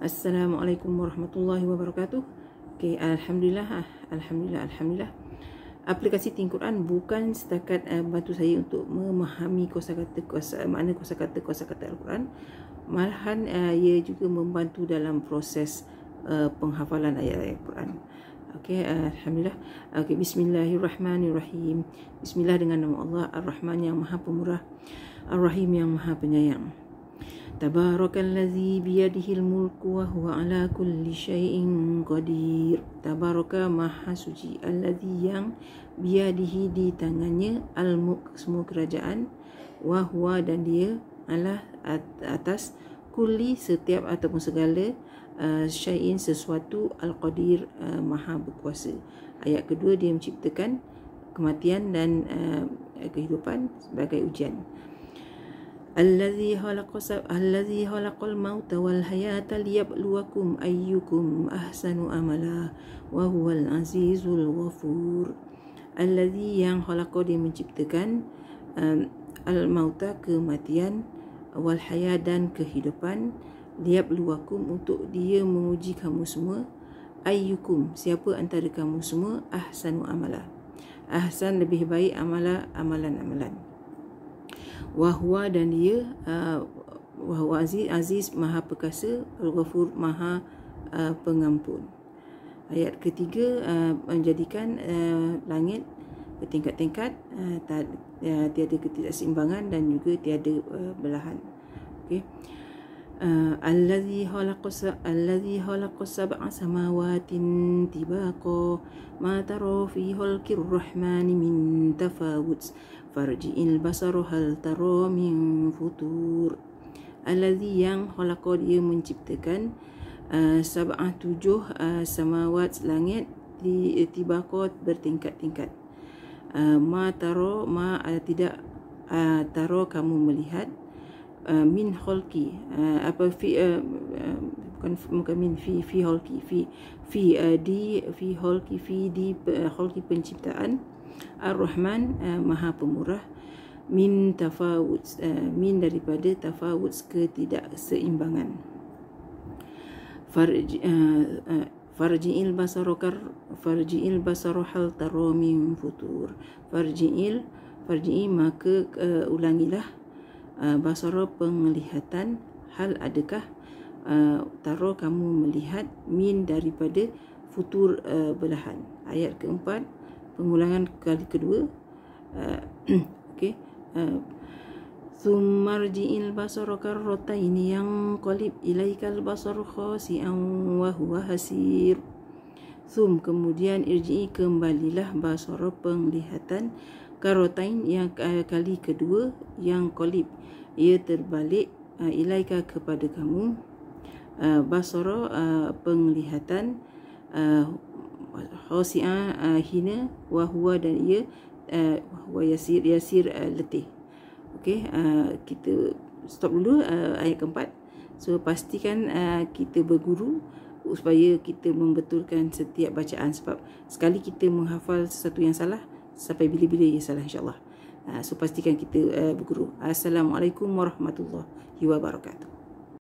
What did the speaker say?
Assalamualaikum warahmatullahi wabarakatuh. Okay, Alhamdulillah. Aplikasi Think Quran bukan setakat bantu saya untuk memahami makna kosakata Al-Quran, malahan ia juga membantu dalam proses penghafalan ayat-ayat Al-Quran. Okey, Alhamdulillah. Okey, Bismillahirrahmanirrahim. Bismillah dengan nama Allah Ar-Rahman yang Maha Pemurah, Ar-Rahim yang Maha Penyayang. Tabarakallazi biyadihil mulku wa huwa ala kulli syai'in qadir. Tabaraka maha suci, allazi yang biyadihi di tangannya, al-mulk semua kerajaan, wa huwa dan dia, ala atas, kulli setiap ataupun segala, syai'in sesuatu, al-qadir maha berkuasa. Ayat kedua, dia menciptakan kematian dan kehidupan sebagai ujian. Allazi khalaqal mauta wal hayata liyabluwakum ayyukum ahsanu amala wa huwal azizul ghafur. Allazi yang khalaqa, dia menciptakan al mauta kematian, wal hayat dan kehidupan, liyabluwakum untuk dia menguji kamu semua, ayyukum siapa antara kamu semua, ahsanu amala, ahsan lebih baik, amala amalan. Wahwa dan dia, wahwa aziz maha perkasa, al-ghafur maha pengampun. Ayat ketiga, menjadikan langit bertingkat-tingkat, tiada ketidakseimbangan dan juga tiada belahan. Okey. Allazi khalaqa sab'a samawatin tibaqa ma tara fi khalqir rahmani min tafawut farji'il basara hal tara min futur. Allazi yang khalaqa, dia menciptakan sab'ah 7 samawat langit tibaqa bertingkat-tingkat. Ma tara tidak tara kamu melihat, min khalqi apa fi bukan min fi khalqi fi khalqi penciptaan, Ar-Rahman maha pemurah, min tafawut min daripada tafawut ketidakseimbangan. Farji'il basara hal tara min futur. Farji'i maka ulangilah, basara penglihatan, hal adakah, tara kamu melihat, min daripada futur belahan. Ayat keempat, pengulangan kali kedua. Okey. Summarji'il basara karrataini yanqalib ilaikal basaru khasi'an wa huwa hasir. Kemudian irji'i kembalilah, basara penglihatan, karrotain yang kali kedua, yang qalib ia terbalik, ilaika kepada kamu, basara penglihatan, khasi'a hina, wa huwa dan ia, wa yasir letih. Okey, kita stop dulu ayat keempat. So pastikan kita berguru supaya kita membetulkan setiap bacaan, sebab sekali kita menghafal sesuatu yang salah, sampai bila-bila ia salah, insyaAllah. So pastikan kita berguru. Assalamualaikum warahmatullahi wabarakatuh.